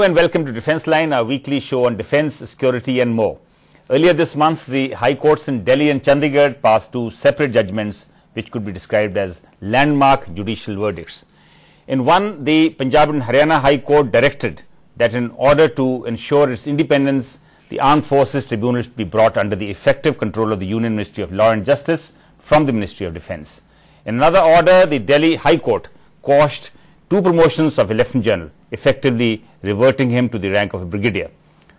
And welcome to Defence Line, our weekly show on defence, security and more. Earlier this month, the High Courts in Delhi and Chandigarh passed two separate judgments which could be described as landmark judicial verdicts. In one, the Punjab and Haryana High Court directed that in order to ensure its independence, the Armed Forces Tribunal should be brought under the effective control of the Union Ministry of Law and Justice from the Ministry of Defence. In another order, the Delhi High Court quashed two promotions of a Lieutenant General, effectively reverting him to the rank of a brigadier.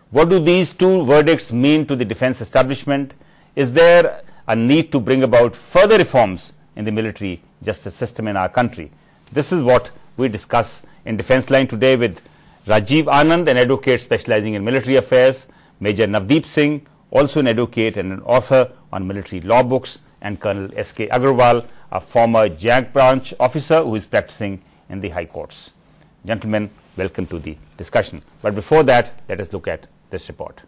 What do these two verdicts mean to the defence establishment? Is there a need to bring about further reforms in the military justice system in our country? This is what we discuss in Defence Line today with Rajiv Anand, an advocate specializing in military affairs, Major Navdeep Singh, also an advocate and an author on military law books, and Colonel S.K. Agarwal, a former JAG branch officer who is practicing in the High Courts. Gentlemen, welcome to the discussion. But before that, let us look at this report.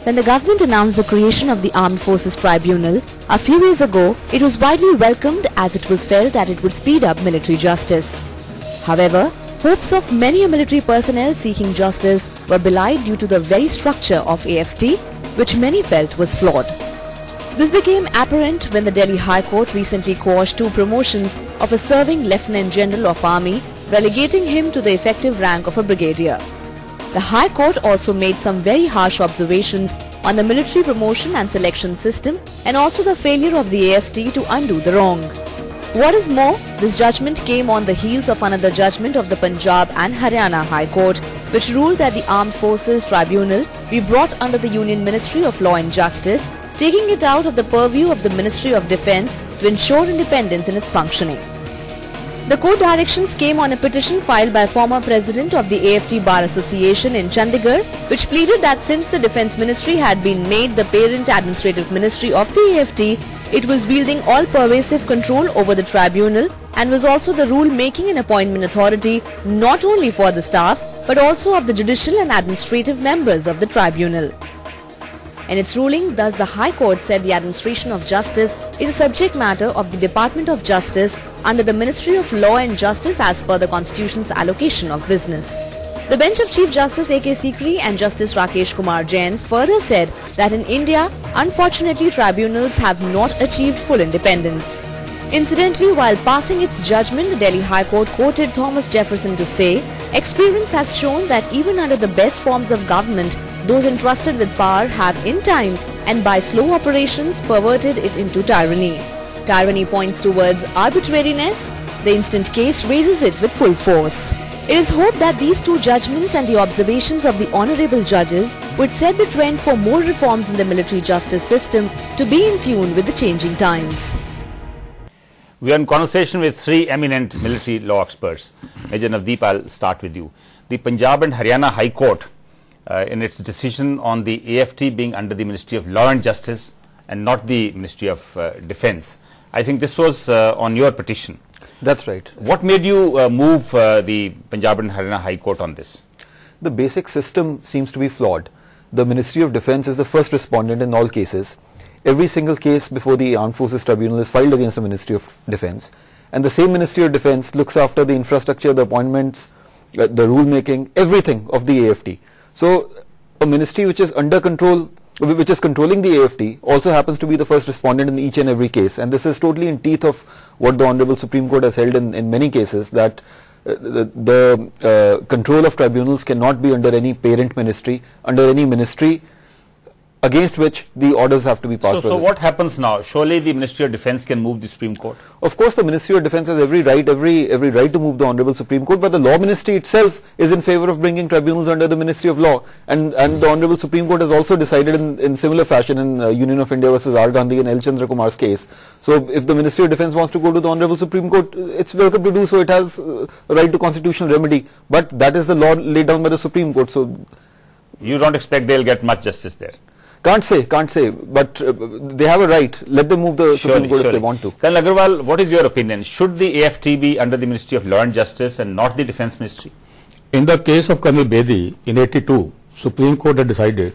When the government announced the creation of the Armed Forces Tribunal a few years ago, it was widely welcomed as it was felt that it would speed up military justice. However, hopes of many military personnel seeking justice were belied due to the very structure of AFT, which many felt was flawed. This became apparent when the Delhi High Court recently quashed two promotions of a serving Lieutenant General of Army, relegating him to the effective rank of a brigadier. The High Court also made some very harsh observations on the military promotion and selection system and also the failure of the AFT to undo the wrong. What is more, this judgment came on the heels of another judgment of the Punjab and Haryana High Court, which ruled that the Armed Forces Tribunal be brought under the Union Ministry of Law and Justice, taking it out of the purview of the Ministry of Defence to ensure independence in its functioning. The court directions came on a petition filed by former president of the AFT Bar Association in Chandigarh, which pleaded that since the Defence Ministry had been made the parent administrative ministry of the AFT, it was wielding all-pervasive control over the tribunal and was also the rule-making and appointment authority not only for the staff but also of the judicial and administrative members of the tribunal. In its ruling, thus the High Court said the administration of justice is a subject matter of the Department of Justice under the Ministry of Law and Justice as per the Constitution's allocation of business. The bench of Chief Justice A.K. Sikri and Justice Rakesh Kumar Jain further said that in India, unfortunately tribunals have not achieved full independence. Incidentally, while passing its judgment, the Delhi High Court quoted Thomas Jefferson to say, "Experience has shown that even under the best forms of government, those entrusted with power have in time and by slow operations perverted it into tyranny. Tyranny points towards arbitrariness. The instant case raises it with full force." It is hoped that these two judgments and the observations of the honourable judges would set the trend for more reforms in the military justice system to be in tune with the changing times. We are in conversation with three eminent military law experts. Major Navdeep, I'll start with you. The Punjab and Haryana High Court, in its decision on the AFT being under the Ministry of Law and Justice and not the Ministry of Defence, I think this was on your petition. That's right. What made you move the Punjab and Haryana High Court on this? The basic system seems to be flawed. The Ministry of Defence is the first respondent in all cases. Every single case before the Armed Forces Tribunal is filed against the Ministry of Defence, and the same Ministry of Defence looks after the infrastructure, the appointments, the rule making, everything of the AFT. So a ministry which is under control, which is controlling the AFT, also happens to be the first respondent in each and every case, and this is totally in teeth of what the Honourable Supreme Court has held in many cases, that the control of tribunals cannot be under any parent ministry, under any ministry against which the orders have to be passed. So what happens now? Surely the Ministry of Defence can move the Supreme Court? Of course, the Ministry of Defence has every right to move the Honourable Supreme Court, but the Law Ministry itself is in favour of bringing tribunals under the Ministry of Law, and the Honourable Supreme Court has also decided in similar fashion in Union of India versus R. Gandhi and L. Chandra Kumar's case. So if the Ministry of Defence wants to go to the Honourable Supreme Court, it's welcome to do so. It has a right to constitutional remedy, but that is the law laid down by the Supreme Court. So you don't expect they'll get much justice there? Can't say, but they have a right. Let them move the Supreme Court if they want to. Colonel Agarwal, what is your opinion? Should the AFT be under the Ministry of Law and Justice and not the Defence Ministry? In the case of Colonel Bedi in 82, Supreme Court had decided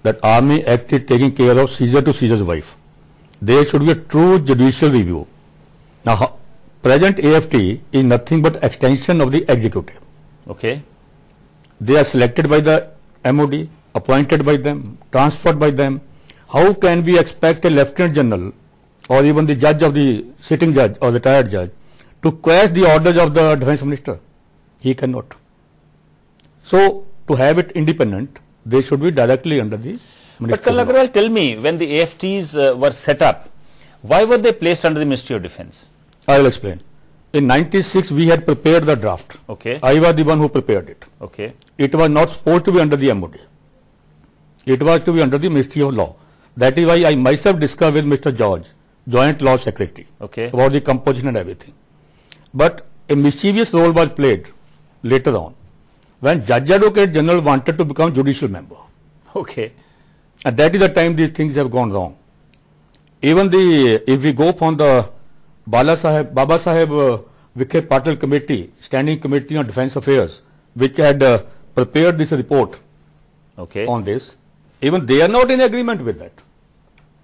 that Army Act is taking care of Caesar to Caesar's wife. There should be a true judicial review. Now, present AFT is nothing but extension of the executive. Okay. They are selected by the MOD, appointed by them, transferred by them. How can we expect a Lieutenant General or even the judge of the sitting judge or the retired judge to quash the orders of the Defence Minister? He cannot. So, to have it independent, they should be directly under the Ministry. But Colonel Agarwal, tell me, when the AFTs were set up, why were they placed under the Ministry of Defence? I will explain. In 96, we had prepared the draft. Okay. I was the one who prepared it. Okay. It was not supposed to be under the MOD. It was to be under the Ministry of Law. That is why I myself discussed with Mr. George, Joint Law Secretary, Okay. about the composition and everything. But a mischievous role was played later on when Judge Advocate General wanted to become judicial member. Okay. And that is the time these things have gone wrong. Even if we go from the Baba Saheb Vikhe Patil Committee, Standing Committee on Defence Affairs, which had prepared this report Okay. on this, even they are not in agreement with that.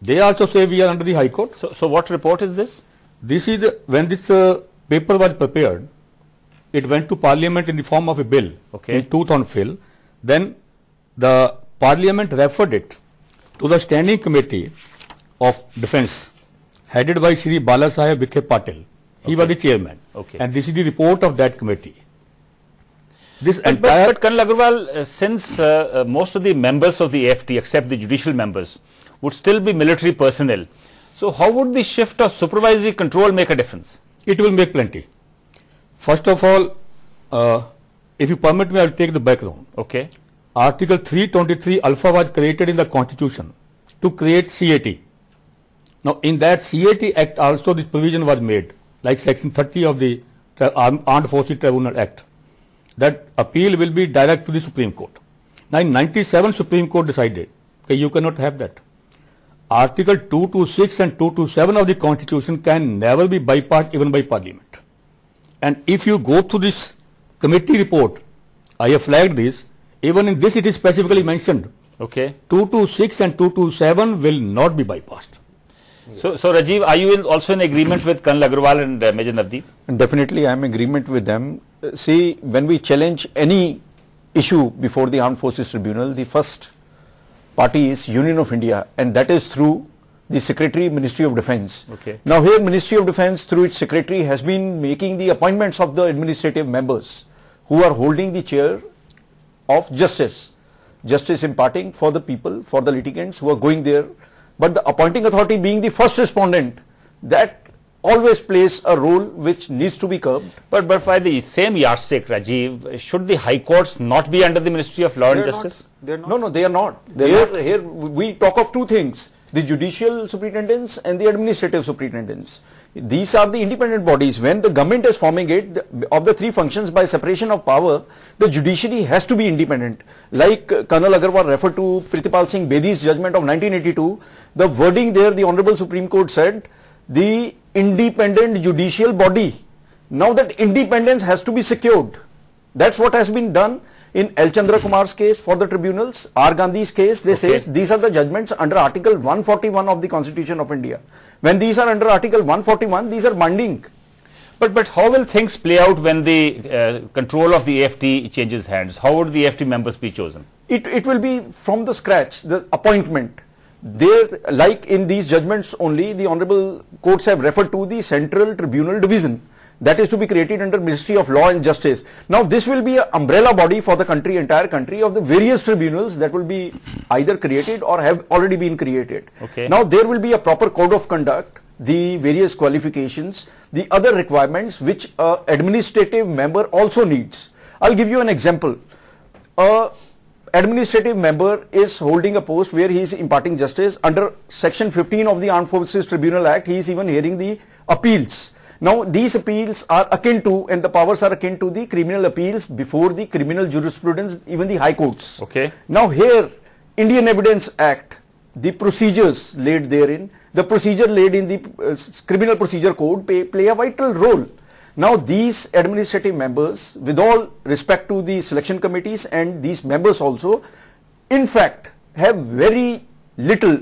They also say we are under the High Court. So what report is this? This is when this paper was prepared, it went to Parliament in the form of a bill Okay. in tooth and fill. Then the Parliament referred it to the Standing Committee of Defence, headed by Shri Bala Saheb Vikhe Patil. He was the chairman. Okay. And this is the report of that committee. This But entire Colonel Agarwal, since most of the members of the AFT, except the judicial members, would still be military personnel, so how would the shift of supervisory control make a difference? it will make plenty. First of all, if you permit me, I will take the background. Okay. Article 323 alpha was created in the Constitution to create CAT. Now, in that CAT Act also this provision was made, like Section 30 of the Armed Forces Tribunal Act, that appeal will be direct to the Supreme Court. Now, in 97 Supreme Court decided that you cannot have that. Article 226 and 227 of the Constitution can never be bypassed even by Parliament. And if you go through this committee report, I have flagged this, even in this it is specifically mentioned, Okay. 226 and 227 will not be bypassed. So Rajiv, are you also in agreement with Colonel Agarwal and Major Navdeep? Definitely, I am in agreement with them. See, when we challenge any issue before the Armed Forces Tribunal, the first party is Union of India, and that is through the Secretary, Ministry of Defence. Okay. Now here Ministry of Defence through its Secretary has been making the appointments of the administrative members who are holding the chair of justice. Justice imparting for the people, for the litigants who are going there. But the appointing authority being the first respondent, that always plays a role which needs to be curbed. But by the same yardstick, Rajiv, should the High Courts not be under the Ministry of Law and Justice? No, they are not. Here we talk of two things, the judicial superintendents and the administrative superintendents. These are the independent bodies. When the government is forming it, of the three functions by separation of power, the judiciary has to be independent. Like Colonel Agarwal referred to Pritipal Singh Bedi's judgment of 1982, the wording there, the Honorable Supreme Court said, the independent judicial body. Now that independence has to be secured. That's what has been done in L. Chandra Kumar's case for the tribunals, R. Gandhi's case, they say these are the judgments under Article 141 of the Constitution of India. When these are under Article 141, these are binding. But how will things play out when the control of the AFT changes hands? How would the AFT members be chosen? It will be from the scratch, the appointment. There, like in these judgments only, the Honorable Courts have referred to the Central Tribunal Division. That is to be created under Ministry of Law and Justice. Now this will be an umbrella body for the country, entire country, of the various tribunals that will be either created or have already been created. Okay. Now there will be a proper code of conduct, the various qualifications, the other requirements which an administrative member also needs. I'll give you an example. Administrative member is holding a post where he is imparting justice under Section 15 of the Armed Forces Tribunal Act. He is even hearing the appeals. Now these appeals are akin to, and the powers are akin to, the criminal appeals before the criminal jurisprudence, even the high courts. Okay. Now here, Indian Evidence Act, the procedures laid therein, the procedure laid in the Criminal Procedure Code play a vital role. Now these administrative members, with all respect to the selection committees and these members also, in fact have very little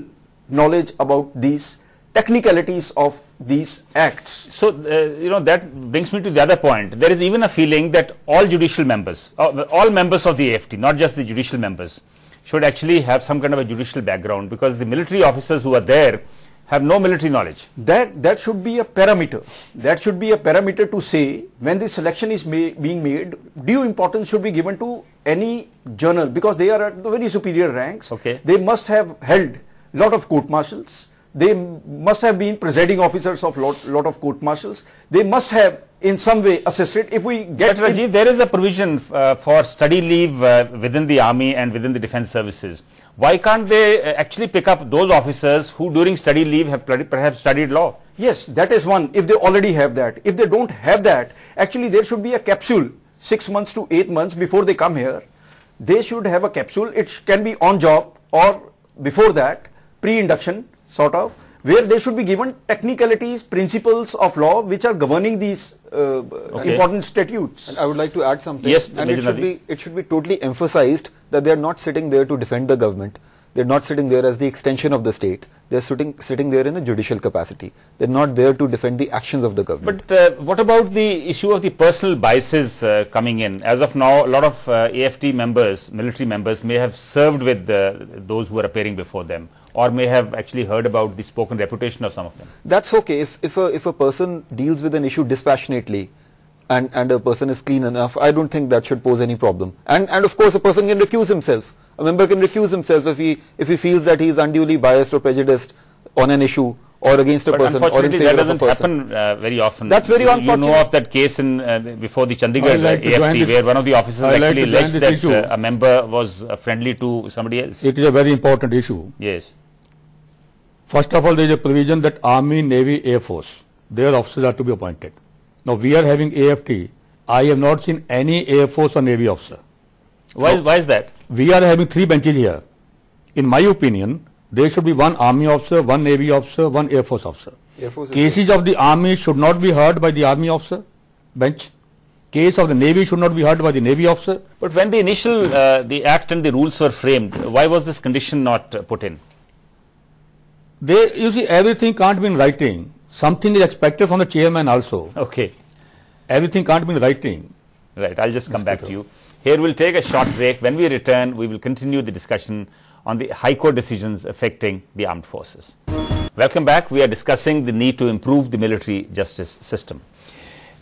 knowledge about these technicalities of these acts. So, that brings me to the other point. There is even a feeling that all judicial members, all members of the AFT, not just the judicial members, should actually have some kind of a judicial background, because the military officers who are there have no military knowledge. That should be a parameter. That should be a parameter to say when the selection is being made, due importance should be given to any journal, because they are at the very superior ranks. Okay. They must have held lot of court martials. They must have been presiding officers of lot of court martials. They must have in some way assisted. If we get But Rajiv, there is a provision for study leave within the army and within the defense services. Why can't they actually pick up those officers who during study leave have perhaps studied law? Yes, that is one, if they already have that. If they don't have that, actually there should be a capsule 6 months to 8 months before they come here. They should have a capsule. It can be on job or before that, pre-induction sort of, where they should be given technicalities, principles of law which are governing these important statutes. And I would like to add something. Yes, and it should be totally emphasized that they are not sitting there to defend the government. They are not sitting there as the extension of the state. They are sitting there in a judicial capacity. They are not there to defend the actions of the government. But what about the issue of the personal biases coming in? As of now, a lot of AFT members, military members, may have served with those who are appearing before them, or may have actually heard about the spoken reputation of some of them. That's okay if a person deals with an issue dispassionately and a person is clean enough. I don't think that should pose any problem. And of course a person can recuse himself. A member can recuse himself if he feels that he is unduly biased or prejudiced on an issue or against a person or in favor that of a doesn't person. happen very often. That's very unfortunate. You know of that case in before the Chandigarh AFT, where one of the officers actually alleged that a member was friendly to somebody else. It is a very important issue. Yes. First of all, there is a provision that Army, Navy, Air Force, their officers are to be appointed. Now, we are having AFT. I have not seen any Air Force or Navy officer. Why is that? We are having 3 benches here. In my opinion, there should be 1 Army officer, 1 Navy officer, 1 Air Force officer. Cases of the Army should not be heard by the Army officer bench. Case of the Navy should not be heard by the Navy officer. But when the initial the act and the rules were framed, why was this condition not put in? You see, everything can't be in writing. Something is expected from the chairman also. Okay. Everything can't be in writing. Right. I'll just come back to you. Here we'll take a short break. When we return, we will continue the discussion on the High Court decisions affecting the armed forces. Welcome back. We are discussing the need to improve the military justice system.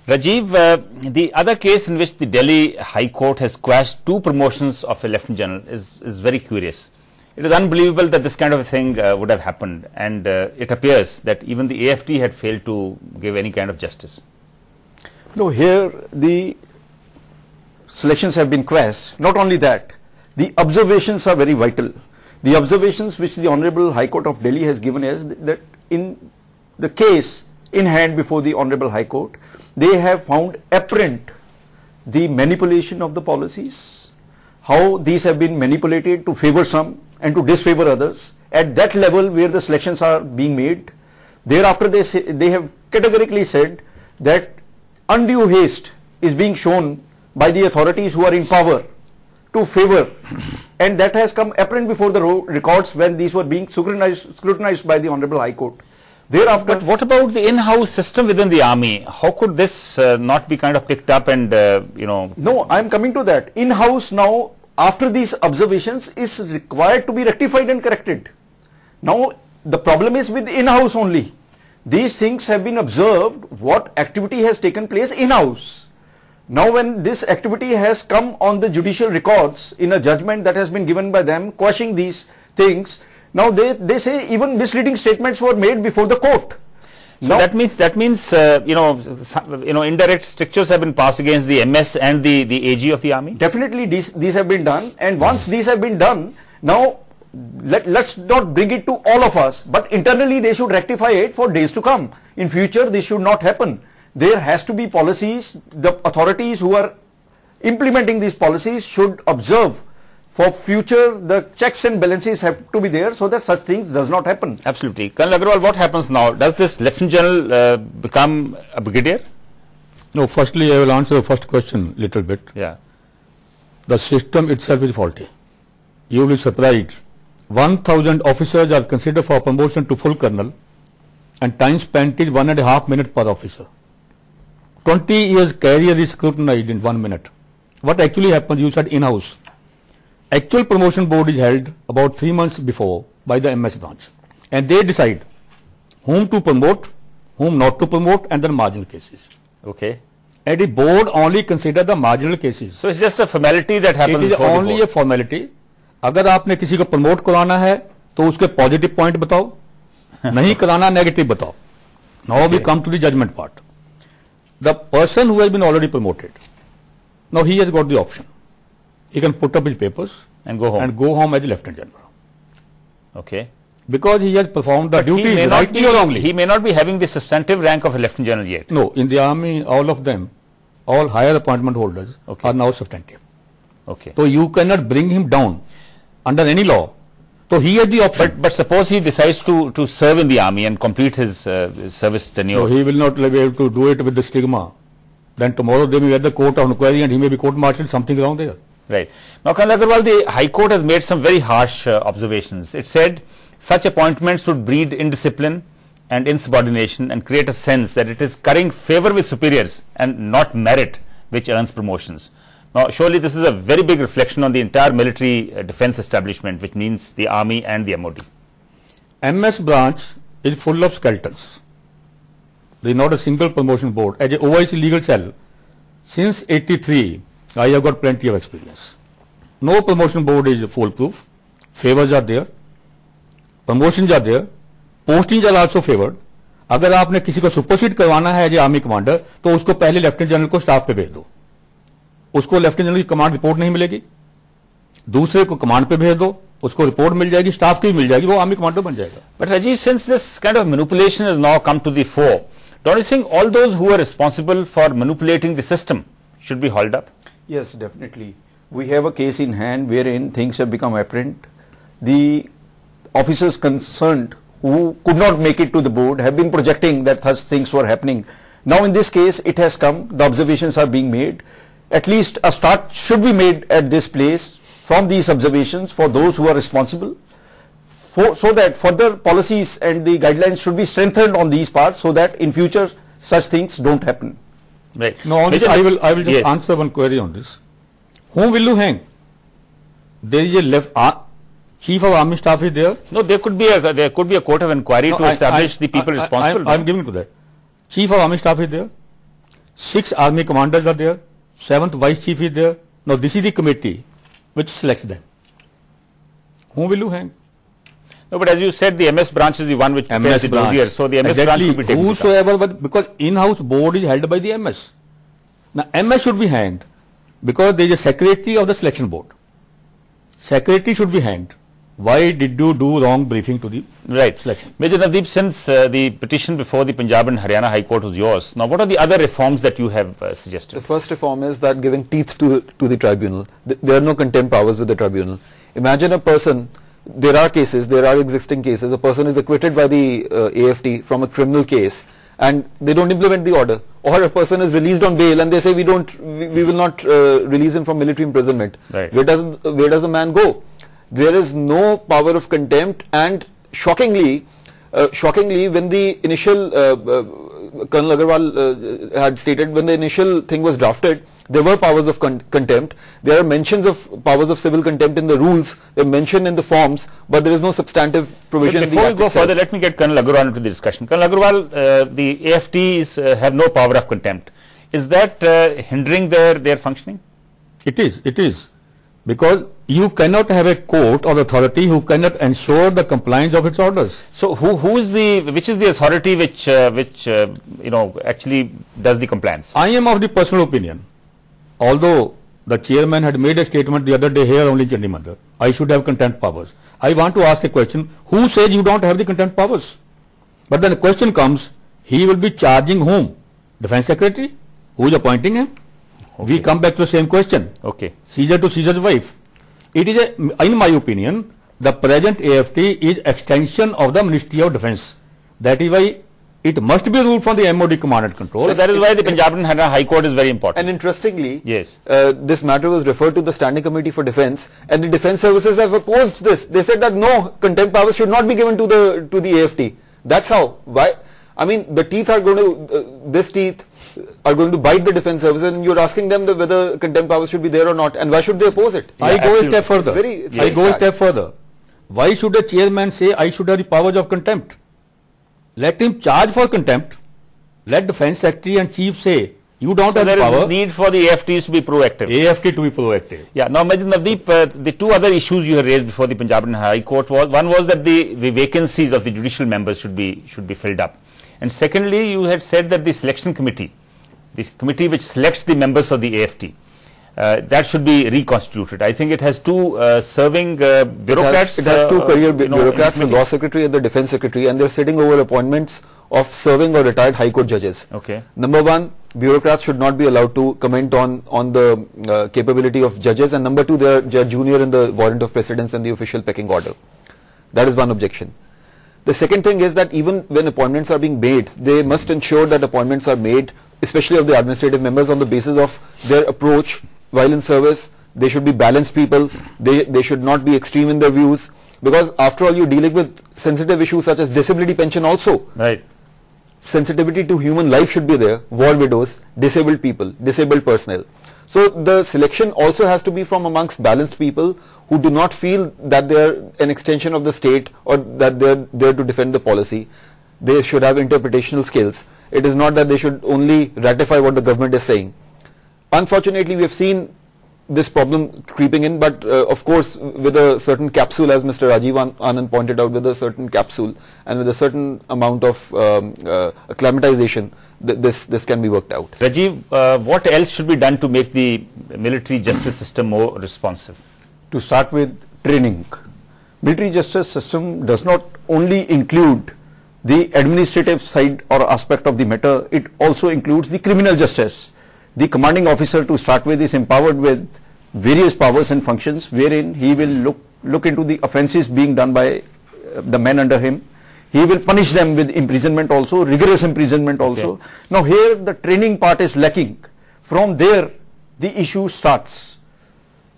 Rajiv, the other case in which the Delhi High Court has quashed 2 promotions of a Lieutenant General is very curious. It is unbelievable that this kind of a thing would have happened, and it appears that even the AFT had failed to give any kind of justice. No, here the selections have been quashed. Not only that, the observations are very vital. The observations which the Honorable High Court of Delhi has given is that in the case in hand before the Honorable High Court, they have found apparent the manipulation of the policies, how these have been manipulated to favor some and to disfavor others at that level where the selections are being made. Thereafter they have categorically said that undue haste is being shown by the authorities who are in power to favor, and that has come apparent before the records when these were being scrutinized by the Honorable High Court. Thereafter, but what about the in-house system within the army? How could this not be kind of picked up and No, I am coming to that. In-house now, after these observations, is required to be rectified and corrected. Now the problem is with in-house only. These things have been observed, what activity has taken place in-house. Now when this activity has come on the judicial records in a judgment that has been given by them quashing these things, now they say even misleading statements were made before the court. So now that means indirect strictures have been passed against the MS and the AG of the army? Definitely these have been done, and once these have been done, now let's not bring it to all of us, but internally they should rectify it for days to come. In future this should not happen. There has to be policies. The authorities who are implementing these policies should observe for future. The checks and balances have to be there so that such things does not happen. Absolutely. Colonel Agarwal, what happens now? Does this Lieutenant General become a brigadier? No, firstly I will answer the first question little bit. Yeah. The system itself is faulty. You will be surprised. 1,000 officers are considered for promotion to full colonel. and time spent is 1.5 minutes per officer. 20 years career is scrutinized in 1 minute. What actually happens, you said in-house. Actual promotion board is held about 3 months before by the MS branch, and they decide whom to promote, whom not to promote, and then marginal cases. Okay. And the board only consider the marginal cases. So it's just a formality that happens. It is only a formality. अगर आपने किसी को promote कराना है तो उसके positive point बताओ, नहीं कराना नेगेटिव बताओ. Now we come to the judgment part. The person who has been already promoted, now he has got the option. He can put up his papers and go home as a lieutenant general. Okay. Because he has performed the duties rightly or wrongly. He may not be having the substantive rank of a lieutenant general yet. No, in the army, all of them, all higher appointment holders are now substantive. Okay. So you cannot bring him down under any law. So he has the option. But suppose he decides to serve in the army and complete his service tenure. So he will not be able to do it with the stigma. Then tomorrow they may be at the court of inquiry and he may be court-martialed, something wrong there. Right. Now, Colonel Agarwal, the High Court has made some very harsh observations. It said such appointments should breed indiscipline and insubordination and create a sense that it is currying favor with superiors and not merit which earns promotions. Now, surely this is a very big reflection on the entire military defense establishment, which means the army and the MOD. MS branch is full of skeletons. There is not a single promotion board. As a OIC legal cell, since 83, I have got plenty of experience. No promotion board is foolproof. Favors are there. Promotions are there. Postings are also favored. अगर आपने किसी को supersede करवाना है as army commander तो उसको पहले lieutenant general को स्टाफ पे भेज दो. उसको लेफ्टिनेंट जनरल की कमांड रिपोर्ट नहीं मिलेगी. दूसरे को कमांड पे भेज दो, उसको रिपोर्ट मिल जाएगी, स्टाफ की मिल जाएगी, वो आर्मी कमांडर बन जाएगा. But Rajiv, since this kind of manipulation has now come to the fore, don't you think all those who are responsible for manipulating the system should be hauled up? Yes, definitely. We have a case in hand wherein things have become apparent. The officers concerned who could not make it to the board have been projecting that such things were happening. Now in this case it has come, the observations are being made. At least a start should be made at this place from these observations for those who are responsible, so that further policies and the guidelines should be strengthened on these parts so that in future such things don't happen. Right. No, I will just answer one query on this. Whom will you hang? There is a chief of army staff is there. No, there could be a court of inquiry to establish the people responsible. I am giving to that. Chief of army staff is there. 6 army commanders are there. 7th vice chief is there. Now this is the committee which selects them. Whom will you hang? No, but as you said, the MS branch is the one which prepares the dossier, so the MS branch should be taken. Whosoever, but because in-house board is held by the MS. Now MS should be hanged because there is a secretary of the selection board. Secretary should be hanged. Why did you do wrong briefing to the selection? Major Nadeep, since the petition before the Punjab and Haryana High Court was yours, now what are the other reforms that you have suggested? The first reform is that giving teeth to the tribunal. There are no contempt powers with the tribunal. Imagine a person, there are existing cases, a person is acquitted by the AFT from a criminal case and they don't implement the order, or a person is released on bail and they say we will not release him from military imprisonment. Right. Where does the man go? There is no power of contempt, and shockingly, when the initial Colonel Agarwal had stated, when the initial thing was drafted, there were powers of contempt. There are mentions of powers of civil contempt in the rules. They are mentioned in the forms, but there is no substantive provision. Before we go further, let me get Colonel Agarwal into the discussion. Colonel Agarwal, the AFTs have no power of contempt. Is that hindering their functioning? It is. Because you cannot have a court or authority who cannot ensure the compliance of its orders. So which is the authority which actually does the compliance? I am of the personal opinion, although the chairman had made a statement the other day here only in Chandimandir, I should have contempt powers. I want to ask a question, who says you don't have the contempt powers? But then the question comes, he will be charging whom? Defense Secretary? Who is appointing him? Okay. We come back to the same question. Okay. Caesar to Caesar's wife. It is in my opinion, the present AFT is extension of the Ministry of Defence. That is why it must be ruled from the MOD command and control. So that is why the Punjab and Haryana High Court is very important. And interestingly, yes, this matter was referred to the Standing Committee for Defence, and the Defence Services have opposed this. They said that no, contempt powers should not be given to the AFT. That's how. Why? I mean, the teeth are going to, these teeth are going to bite the defense service, and you're asking them whether contempt powers should be there or not, and why should they oppose it? I go a step further. I go a step further. Why should a chairman say I should have the powers of contempt? Let him charge for contempt. Let defense secretary and chief say you don't have the power. There is need for the AFTs to be proactive. AFT to be proactive. Yeah. Now, Navdeep, the two other issues you have raised before the Punjab and High Court was, one was that the vacancies of the judicial members should be filled up, and secondly, you had said that the selection committee, this committee which selects the members of the AFT, that should be reconstituted. I think it has two serving bureaucrats. It has two career bureaucrats, the law secretary and the defense secretary, and they're sitting over appointments of serving or retired High Court judges. Okay. Number one, bureaucrats should not be allowed to comment on the capability of judges, and number two, they are junior in the warrant of precedence and the official pecking order. That is one objection. The second thing is that even when appointments are being made, they must ensure that appointments are made, especially of the administrative members, on the basis of their approach while in service. They should be balanced people. They should not be extreme in their views, because after all, you're dealing with sensitive issues such as disability pension also. Right. Sensitivity to human life should be there, war widows, disabled people, disabled personnel. So the selection also has to be from amongst balanced people who do not feel that they are an extension of the state or that they are there to defend the policy. They should have interpretational skills. It is not that they should only ratify what the government is saying. Unfortunately, we have seen this problem creeping in, but of course with a certain capsule, as Mr. Rajiv Anand pointed out, with a certain capsule and with a certain amount of acclimatization, this can be worked out. Rajiv, what else should be done to make the military justice system more responsive? To start with, training. Military justice system does not only include the administrative side or aspect of the matter, it also includes the criminal justice. The commanding officer, to start with, is empowered with various powers and functions wherein he will look into the offences being done by the men under him. He will punish them with imprisonment also, rigorous imprisonment also. Okay. Now here the training part is lacking. From there the issue starts.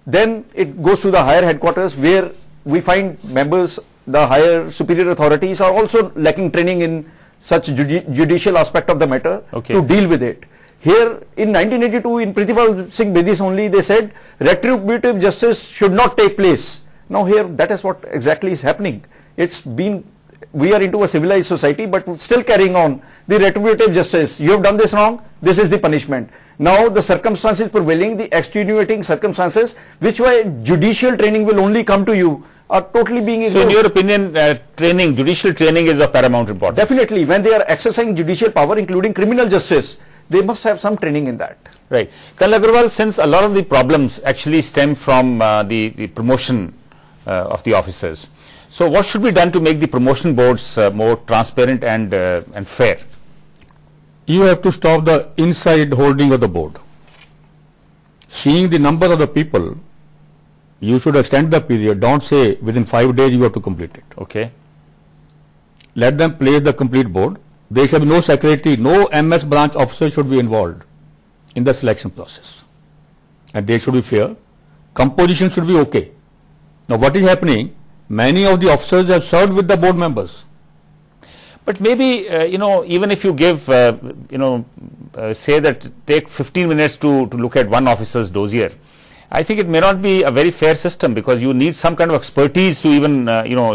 Then it goes to the higher headquarters, where we find members, the higher superior authorities are also lacking training in such judicial aspect of the matter to deal with it. Here in 1982 in Pritipal Singh Bedi's only, they said retributive justice should not take place. Now here that is what exactly is happening. It's been, we are into a civilized society, but still carrying on the retributive justice. You have done this wrong, this is the punishment. Now the circumstances prevailing, the extenuating circumstances, which why judicial training will only come to you, are totally being ignored. So in your opinion, judicial training is of paramount importance? Definitely. When they are exercising judicial power, including criminal justice, they must have some training in that. Right. Colonel Agarwal, since a lot of the problems actually stem from the promotion of the officers, so what should be done to make the promotion boards more transparent and fair? You have to stop the inside holding of the board. Seeing the number of the people, you should extend the period. Don't say within 5 days you have to complete it. Okay. Let them place the complete board. There should be no secretary, no MS branch officer should be involved in the selection process. And they should be fair. Composition should be okay. Now what is happening? Many of the officers have served with the board members. But maybe, even if you give, say that take 15 minutes to look at one officer's dossier, I think it may not be a very fair system, because you need some kind of expertise to even,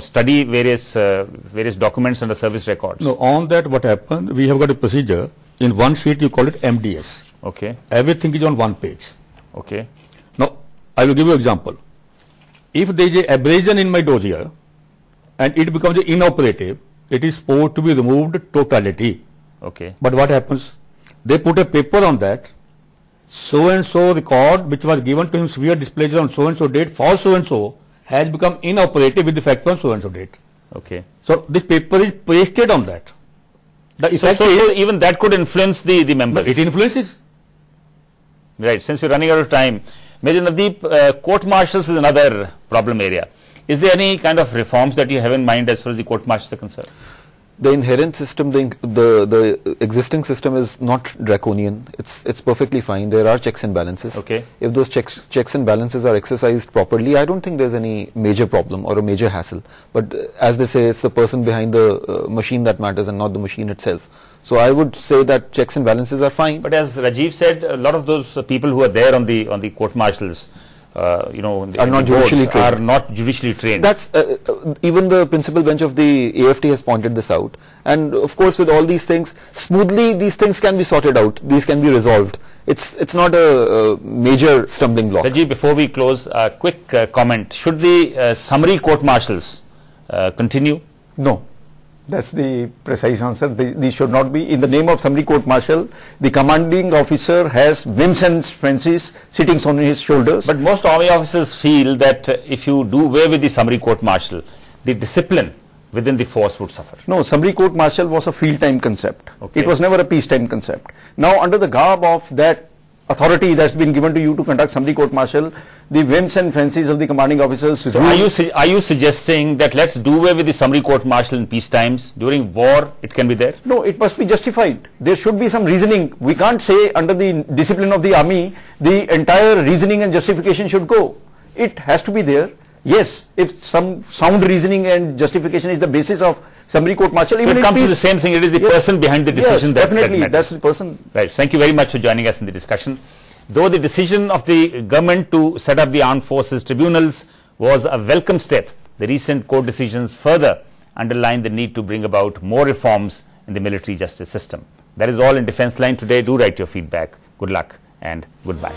study various documents and the service records. No, on that what happened, we have got a procedure. In one sheet you call it MDS. Okay. Everything is on one page. Okay. Now, I will give you an example. If there is an abrasion in my dossier and it becomes inoperative, it is supposed to be removed totality. Okay. But what happens? They put a paper on that. So and so record which was given to him severe displeasure on so and so date for so and so has become inoperative with effect on so and so date. Okay. So this paper is pasted on that. The effect so even that could influence the members. It influences. Right. Since you're running out of time, Major Navdeep, court martials is another problem area. Is there any kind of reforms that you have in mind as far as the court martials are concerned? The inherent system, the existing system is not draconian. It's perfectly fine. There are checks and balances. Okay. If those checks and balances are exercised properly, I don't think there's any major problem or a major hassle. But as they say, it's the person behind the machine that matters and not the machine itself. So I would say that checks and balances are fine. But as Rajiv said, a lot of those people who are there on the court martials, you know, are not judicially trained. Are not judicially trained. That's even the principal bench of the AFT has pointed this out. And of course, with all these things, smoothly these things can be sorted out. These can be resolved. It's not a major stumbling block. Rajiv, before we close, a quick comment. Should the summary court martials continue? No. That's the precise answer. These should not be. In the name of summary court martial, the commanding officer has whims and fancies sitting on his shoulders. But most army officers feel that if you do away with the summary court martial, the discipline within the force would suffer. No, summary court martial was a field time concept. Okay. It was never a peacetime concept. Now, under the garb of that authority that's been given to you to conduct summary court martial, the whims and fancies of the commanding officers. So are you suggesting that let's do away with the summary court martial in peace times? During war, it can be there? No, it must be justified. There should be some reasoning. We can't say under the discipline of the army, the entire reasoning and justification should go. It has to be there. Yes, if some sound reasoning and justification is the basis of summary court martial, even it comes to the same thing. It is the person behind the decision. Yes, definitely. That's the person. Right. Thank you very much for joining us in the discussion. Though the decision of the government to set up the armed forces tribunals was a welcome step, the recent court decisions further underline the need to bring about more reforms in the military justice system. That is all in Defence Line today. Do write your feedback. Good luck and goodbye.